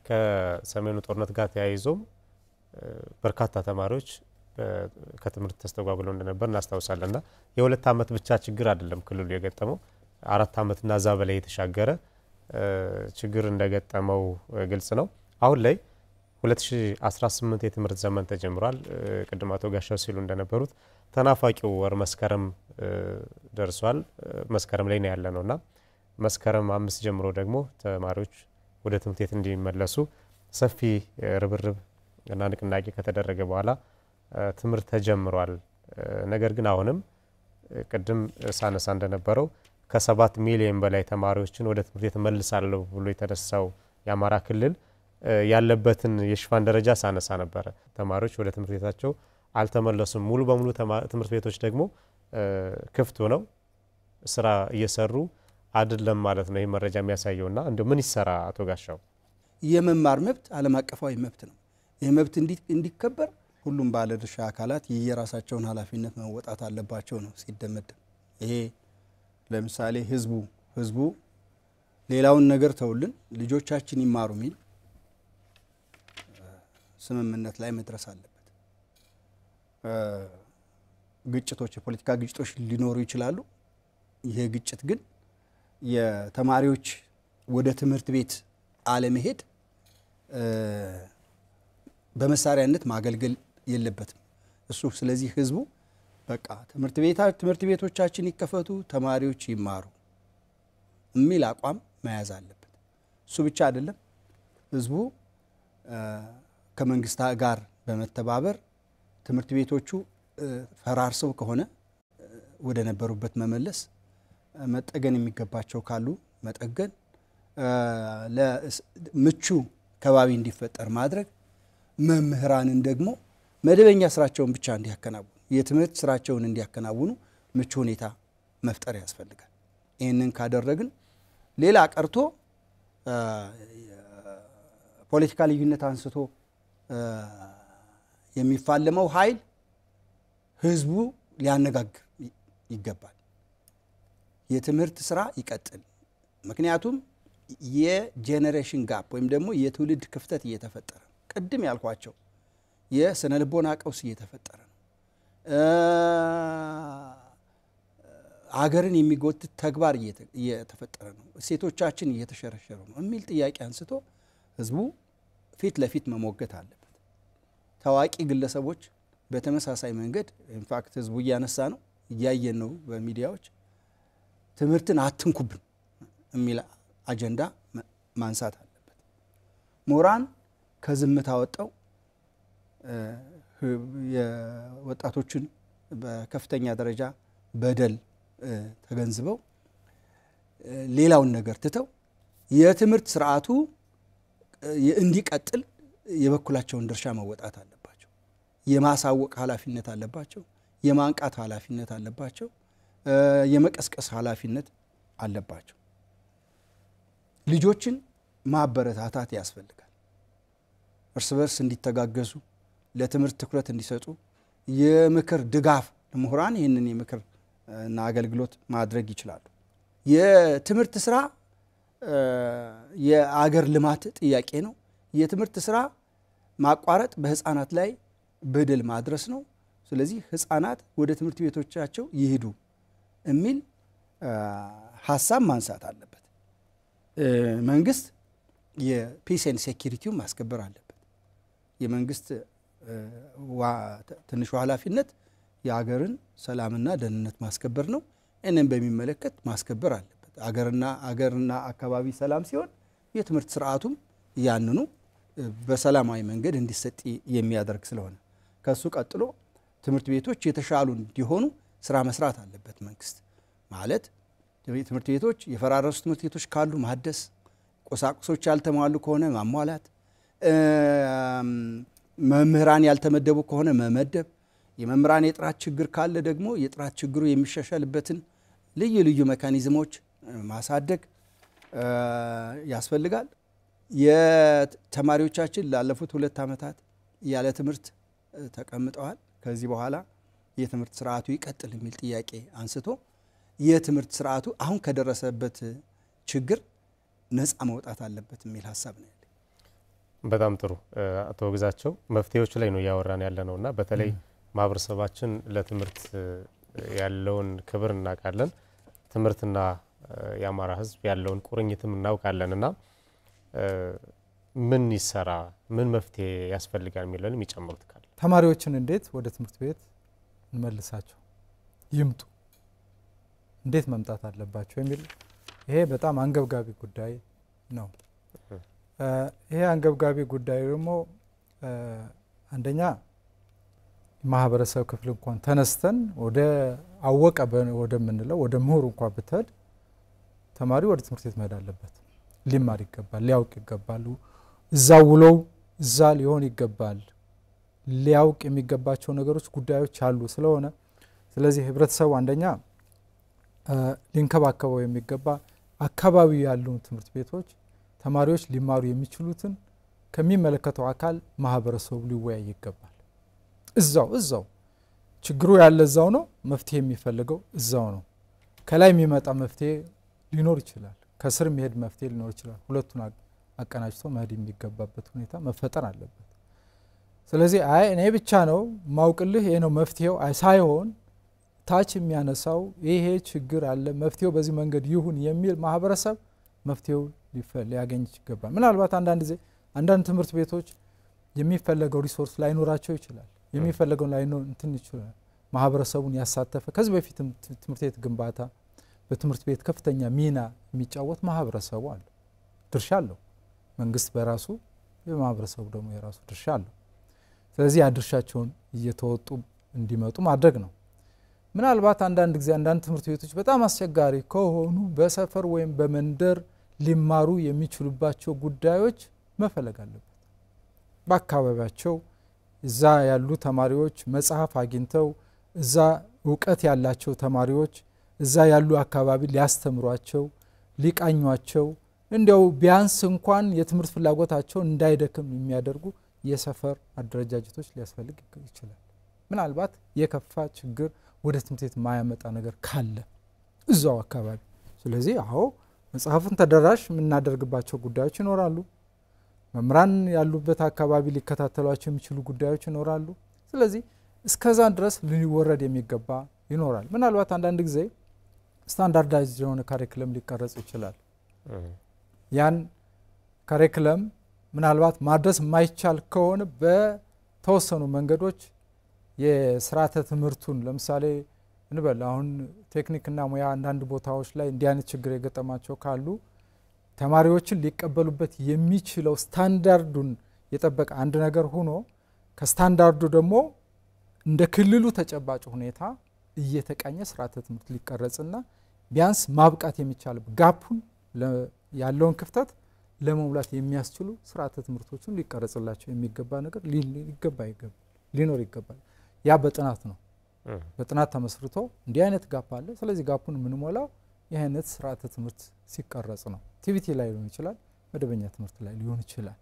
ከሰሜኑ ጦርነት ጋር ተያይዞም በርካታ ተማሪዎች ከትምህርት ተስተጓጉለው እንደነበር እናስታውሳለንና የ2 ዓመት ብቻ ችግር አይደለም ክልሉ የገጠመው 4 ዓመትና ዛ በላይ የተሻገረ ችግር እንደገጠመው ግልጽ ነው። አሁን ላይ 2018 የትምህርት ዘመን ተጀምሯል። ቅድም አቶ ጋሻው ሲሉ እንደነበሩት ተናፋቂው ወር መስከረም ደርሷል። መስከረም ላይ ነው ያለነውና መስከረም 5 ጀምሮ ደግሞ ተማሪዎች ወደ ትምህርት ቤት እንዲመለሱ ሰፊ ርብርብ እና ንቅናቄ ከተደረገ በኋላ ትምህርት ተጀምሯል። ነገር ግን አሁንም ቅድም ሳነሳ እንደነበረው ከ7 ሚሊዮን በላይ ተማሪዎችን ወደ ትምህርት ቤት መልሳለሁ ብሎ የተነሳው የአማራ ክልል ያለበትን የሽፋን ደረጃ ሳነሳ ነበር። ተማሪዎች ወደ ትምህርት ቤታቸው አልተመለሱም። ሙሉ በሙሉ ትምህርት ቤቶች ደግሞ ክፍት ሆነው ስራ እየሰሩ አይደለም ማለት ነው። ይሄ መረጃ የሚያሳየውና እንደው ምን ይሰራ አቶ ጋሻው? የመማር መብት ዓለም አቀፋዊ መብት ነው። ይህ መብት እንዲከበር ሁሉም ባለድርሻ አካላት የየራሳቸውን ኃላፊነት መወጣት አለባቸው ነው ሲደመደም። ይሄ ለምሳሌ ህዝቡ ሌላውን ነገር ተውልን ልጆቻችን ይማሩ ሚል ስምምነት ላይ መድረስ አለበት። ግጭቶች የፖለቲካ ግጭቶች ሊኖሩ ይችላሉ። ይሄ ግጭት ግን የተማሪዎች ወደ ትምህርት ቤት አለመሄድ በመሳሪያነት ማገልገል የለበትም እሱ። ስለዚህ ህዝቡ በቃ ትምህርት ቤቶቻችን ይከፈቱ፣ ተማሪዎች ይማሩ የሚል አቋም መያዝ አለበት። እሱ ብቻ አይደለም፣ ህዝቡ ከመንግስት ጋር በመተባበር ትምህርት ቤቶቹ ፈራርሰው ከሆነ ወደ ነበሩበት መመለስ፣ መጠገን የሚገባቸው ካሉ መጠገን፣ ለምቹ ከባቢ እንዲፈጠር ማድረግ፣ መምህራንን ደግሞ መደበኛ ስራቸውን ብቻ እንዲያከናውኑ የትምህርት ስራቸውን እንዲያከናውኑ ምቹ ሁኔታ መፍጠር ያስፈልጋል። ይህንን ካደረግን ሌላ ቀርቶ ፖለቲካ ልዩነት አንስቶ የሚፋለመው ኃይል ህዝቡ ሊያነጋግር ይገባል። የትምህርት ስራ ይቀጥል። ምክንያቱም የጄኔሬሽን ጋፕ ወይም ደግሞ የትውልድ ክፍተት እየተፈጠረ ቅድም ያልኳቸው የስነ ልቦና ቀውስ እየተፈጠረ ነው። አገርን የሚጎትት ተግባር እየተፈጠረ ነው። እሴቶቻችን እየተሸረሸሩ ነው የሚል ጥያቄ አንስቶ ህዝቡ ፊት ለፊት መሞገት አለበት። ታዋቂ ግለሰቦች በተመሳሳይ መንገድ ኢንፋክት ህዝቡ እያነሳ ነው እያየን ነው በሚዲያዎች ትምህርትን አትንኩብን የሚል አጀንዳ ማንሳት አለበት። ምሁራን ከዝምታ ወጣው የወጣቶችን በከፍተኛ ደረጃ በደል ተገንዝበው ሌላውን ነገር ትተው የትምህርት ስርዓቱ እንዲቀጥል የበኩላቸውን ድርሻ መወጣት አለባቸው። የማሳወቅ ኃላፊነት አለባቸው። የማንቃት ኃላፊነት አለባቸው። የመቀስቀስ ኃላፊነት አለባቸው። ልጆችን ማበረታታት ያስፈልጋል። እርስ በርስ እንዲተጋገዙ፣ ለትምህርት ትኩረት እንዲሰጡ፣ የምክር ድጋፍ ምሁራን ይህንን የምክር እና አገልግሎት ማድረግ ይችላሉ። የትምህርት ስራ የአገር ልማት ጥያቄ ነው። የትምህርት ስራ ማቋረጥ በህፃናት ላይ በደል ማድረስ ነው። ስለዚህ ህፃናት ወደ ትምህርት ቤቶቻቸው ይሄዱ የሚል ሐሳብ ማንሳት አለበት። መንግስት የፒስ ኤንድ ሴኩሪቲውን ማስከበር አለበት። የመንግስት ትንሹ ኃላፊነት የሀገርን ሰላምና ደህንነት ማስከበር ነው። እነን በሚመለከት ማስከበር አለበት። አገርና አካባቢ ሰላም ሲሆን የትምህርት ስርዓቱም ያንኑ በሰላማዊ መንገድ እንዲሰጥ የሚያደርግ ስለሆነ ከሱ ቀጥሎ ትምህርት ቤቶች የተሻሉ እንዲሆኑ ስራ መስራት አለበት መንግስት። ማለት ትምህርት ቤቶች የፈራረሱ ትምህርት ቤቶች ካሉ ማደስ፣ ቁሳቁሶች ያልተሟሉ ከሆነ ማሟላት፣ መምህራን ያልተመደቡ ከሆነ መመደብ፣ የመምህራን የጥራት ችግር ካለ ደግሞ የጥራት ችግሩ የሚሻሻልበትን ልዩ ልዩ ሜካኒዝሞች ማሳደግ ያስፈልጋል። የተማሪዎቻችን ላለፉት 2 ዓመታት ያለ ትምህርት ተቀምጠዋል። ከዚህ በኋላ የትምህርት ስርዓቱ ይቀጥል የሚል ጥያቄ አንስቶ የትምህርት ስርዓቱ አሁን ከደረሰበት ችግር ነፃ መውጣት አለበት የሚል ሐሳብ ነው ያለኝ። በጣም ጥሩ አቶ ግዛቸው፣ መፍትሄዎች ላይ ነው ያወራን ያለ ነውና በተለይ ማህበረሰባችን ለትምህርት ያለውን ክብር እናውቃለን። ትምህርትና የአማራ ህዝብ ያለውን ቁርኝትም እናውቃለንና ምን ይሰራ፣ ምን መፍትሄ ያስፈልጋል የሚለንም ይጨምሩት ካለ ተማሪዎችን እንዴት ወደ ትምህርት ቤት እንመልሳቸው፣ ይምጡ፣ እንዴት መምጣት አለባቸው የሚል ይሄ በጣም አንገብጋቢ ጉዳይ ነው። ይሄ አንገብጋቢ ጉዳይ ደግሞ አንደኛ ማህበረሰብ ክፍል እንኳን ተነስተን ወደ አወቀ ወደ ምንለው ወደ ምሁር እንኳን ብትሄድ ተማሪ ወደ ትምህርት ቤት መሄድ አለበት። ሊማር ይገባል፣ ሊያውቅ ይገባል። እዛ ውለው እዛ ሊሆን ይገባል። ሊያውቅ የሚገባቸው ነገሮች ጉዳዮች አሉ ስለሆነ ስለዚህ ህብረተሰቡ አንደኛ ሊንከባከበው የሚገባ አካባቢ ያሉ ትምህርት ቤቶች ተማሪዎች ሊማሩ የሚችሉትን ከሚመለከተው አካል ማህበረሰቡ ሊወያይ ይገባል። እዛው ችግሩ ያለ እዛው ነው፣ መፍትሄ የሚፈልገው እዛው ነው። ከላይ የሚመጣ መፍትሄ ሊኖር ይችላል፣ ከስር የሚሄድ መፍትሄ ሊኖር ይችላል። ሁለቱን አቀናጅቶ መሄድ የሚገባበት ሁኔታ መፈጠር አለበት። ስለዚህ እኔ ብቻ ነው ማውቅልህ ይሄ ነው መፍትሄው ሳይሆን ታች የሚያነሳው ይሄ ችግር አለ መፍትሄው በዚህ መንገድ ይሁን የሚል ማህበረሰብ መፍትሄው ሊያገኝ ይገባል። ምናልባት አንዳንድ ጊዜ አንዳንድ ትምህርት ቤቶች የሚፈለገው ሪሶርስ ላይኖራቸው ይችላል፣ የሚፈለገው ላይኖር እንትን ይችላል። ማህበረሰቡን ያሳተፈ ከዚህ በፊትም ትምህርት ቤት ግንባታ በትምህርት ቤት ከፍተኛ ሚና የሚጫወት ማህበረሰቡ አለ፣ ድርሻ አለው። መንግስት በራሱ የማህበረሰቡ ደግሞ የራሱ ድርሻ አለው። ስለዚህ ያ ድርሻቸውን እየተወጡ እንዲመጡ ማድረግ ነው። ምናልባት አንዳንድ ጊዜ አንዳንድ ትምህርት ቤቶች በጣም አስቸጋሪ ከሆኑ በሰፈር ወይም በመንደር ሊማሩ የሚችሉባቸው ጉዳዮች መፈለግ አለበት። በአካባቢያቸው እዛ ያሉ ተማሪዎች መጽሐፍ አግኝተው እዛ ዕውቀት ያላቸው ተማሪዎች እዛ ያሉ አካባቢ ሊያስተምሯቸው ሊቃኟቸው እንዲያው ቢያንስ እንኳን የትምህርት ፍላጎታቸው እንዳይደክም የሚያደርጉ የሰፈር አደረጃጀቶች ሊያስፈልግ ይችላል። ምናልባት የከፋ ችግር ወደ ትምህርት ቤት ማያመጣ ነገር ካለ እዛው አካባቢ ስለዚህ መጽሐፉን ተደራሽ የምናደርግባቸው ጉዳዮች ይኖራሉ። መምራን ያሉበት አካባቢ ሊከታተሏቸው የሚችሉ ጉዳዮች ይኖራሉ። ስለዚህ እስከዛ ድረስ ሊወረድ የሚገባ ይኖራል። ምናልባት አንዳንድ ጊዜ ስታንዳርዳይዝድ የሆነ ካሪኩለም ሊቀረጽ ይችላል። ያን ካሪኩለም ምናልባት ማድረስ የማይቻል ከሆነ በተወሰኑ መንገዶች የስርዓተ ትምህርቱን ለምሳሌ እንበል አሁን ቴክኒክና ሙያ አንዳንድ ቦታዎች ላይ እንዲህ አይነት ችግር የገጠማቸው ካሉ ተማሪዎችን ሊቀበሉበት የሚችለው ስታንዳርዱን የጠበቀ አንድ ነገር ሆኖ ከስታንዳርዱ ደግሞ እንደ ክልሉ ተጨባጭ ሁኔታ እየተቃኘ ስርዓተ ትምህርት ሊቀረጽና ቢያንስ ማብቃት የሚቻል ጋፑን ያለውን ክፍተት ለመሙላት የሚያስችሉ ስርዓተ ትምህርቶችን ሊቀረጽላቸው የሚገባ ነገር ሊኖር ይገባል። ያ በጥናት ነው። በጥናት ተመስርቶ እንዲህ አይነት ጋፕ አለ፣ ስለዚህ ጋፑን የምንሞላው ይህ አይነት ስርዓተ ትምህርት ሲቀረጽ ነው። ቲቪቲ ላይ ሊሆን ይችላል፣ መደበኛ ትምህርት ላይ ሊሆን ይችላል።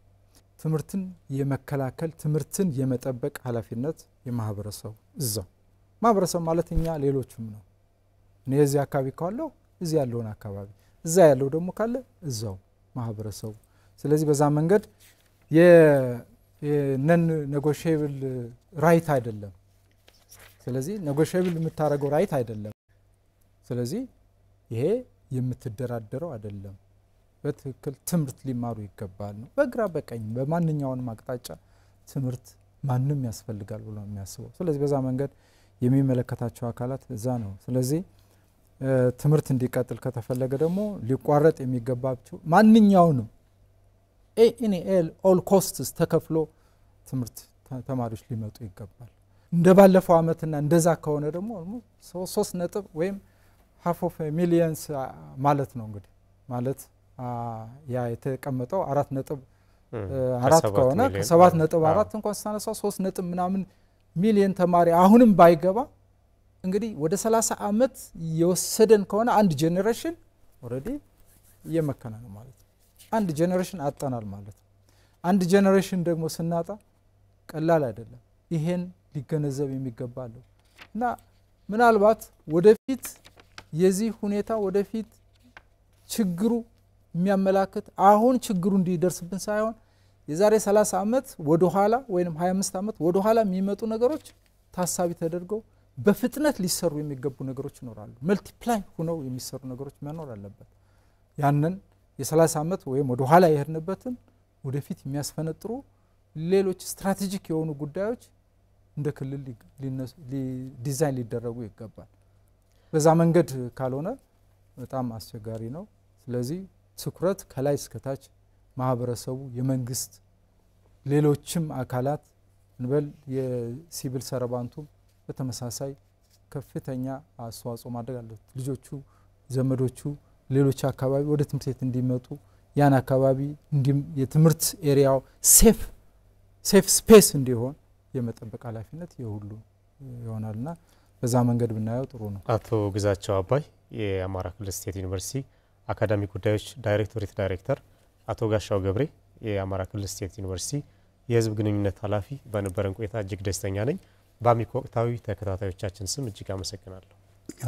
ትምህርትን የመከላከል ትምህርትን የመጠበቅ ኃላፊነት የማህበረሰቡ እዛው ማህበረሰብ ማለት እኛ ሌሎችም ነው። እኔ እዚህ አካባቢ ካለው እዚህ ያለውን አካባቢ እዛ ያለው ደግሞ ካለ እዛው ማህበረሰቡ። ስለዚህ በዛ መንገድ የነን ኔጎሺየብል ራይት አይደለም። ስለዚህ ኔጎሺየብል የምታረገው ራይት አይደለም። ስለዚህ ይሄ የምትደራደረው አይደለም። በትክክል ትምህርት ሊማሩ ይገባል ነው። በግራ በቀኝ በማንኛውንም አቅጣጫ ትምህርት ማንም ያስፈልጋል ብሎ የሚያስበው። ስለዚህ በዛ መንገድ የሚመለከታቸው አካላት እዛ ነው። ስለዚህ ትምህርት እንዲቀጥል ከተፈለገ ደግሞ ሊቋረጥ የሚገባቸው ማንኛውንም ኦል ኮስትስ ተከፍሎ ትምህርት ተማሪዎች ሊመጡ ይገባል። እንደባለፈው አመትና እንደዛ ከሆነ ደግሞ 3 ነጥብ ወይም half of a million ማለት ነው እንግዲህ ማለት ያ የተቀመጠው 4 ነጥብ 4 ከሆነ ከ7 ነጥብ 4 እንኳን ስታነሳው 3 ነጥብ ምናምን ሚሊዮን ተማሪ አሁንም ባይገባ እንግዲህ ወደ 30 አመት የወሰደን ከሆነ አንድ ጄኔሬሽን ኦሬዲ እየመከነ ነው ማለት ነው። አንድ ጄኔሬሽን አጣናል ማለት ነው። አንድ ጄኔሬሽን ደግሞ ስናጣ ቀላል አይደለም። ይሄን ሊገነዘብ የሚገባል እና ምናልባት ወደፊት የዚህ ሁኔታ ወደፊት ችግሩ የሚያመላክት አሁን ችግሩ እንዲደርስብን ሳይሆን የዛሬ 30 አመት ወደ ኋላ ወይንም 25 አመት ወደ ኋላ የሚመጡ ነገሮች ታሳቢ ተደርገው በፍጥነት ሊሰሩ የሚገቡ ነገሮች ይኖራሉ። መልቲፕላይ ሆነው የሚሰሩ ነገሮች መኖር አለበት። ያንን የ30 አመት ወይም ወደ ኋላ የሄድንበትን ወደፊት የሚያስፈነጥሩ ሌሎች ስትራቴጂክ የሆኑ ጉዳዮች እንደ ክልል ዲዛይን ሊደረጉ ይገባል። በዛ መንገድ ካልሆነ በጣም አስቸጋሪ ነው። ስለዚህ ትኩረት ከላይ እስከታች ማህበረሰቡ፣ የመንግስት ሌሎችም አካላት እንበል የሲቪል ሰርቫንቱ በተመሳሳይ ከፍተኛ አስተዋጽኦ ማድረግ አለበት። ልጆቹ፣ ዘመዶቹ ሌሎች አካባቢ ወደ ትምህርት ቤት እንዲመጡ ያን አካባቢ የትምህርት ኤሪያው ሴፍ ስፔስ እንዲሆን የመጠበቅ ኃላፊነት የሁሉ ይሆናልና በዛ መንገድ ብናየው ጥሩ ነው። አቶ ግዛቸው አባይ የአማራ ክልል ስቴት ዩኒቨርሲቲ አካዳሚክ ጉዳዮች ዳይሬክቶሬት ዳይሬክተር፣ አቶ ጋሻው ገብሬ የአማራ ክልል ስቴት ዩኒቨርሲቲ የህዝብ ግንኙነት ኃላፊ፣ በነበረን ቆይታ እጅግ ደስተኛ ነኝ። በአሚኮ ወቅታዊ ተከታታዮቻችን ስም እጅግ አመሰግናለሁ።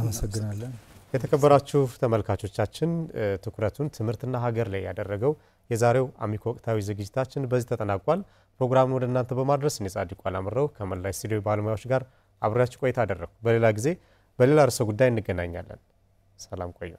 አመሰግናለን። የተከበራችሁ ተመልካቾቻችን ትኩረቱን ትምህርትና ሀገር ላይ ያደረገው የዛሬው አሚኮ ወቅታዊ ዝግጅታችን በዚህ ተጠናቋል። ፕሮግራሙን ወደ እናንተ በማድረስ እኔ ጻድቁ አላምረው ከመላይ ስቱዲዮ ባለሙያዎች ጋር አብራችሁ ቆይታ አደረኩ። በሌላ ጊዜ በሌላ ርዕሰ ጉዳይ እንገናኛለን። ሰላም ቆዩ።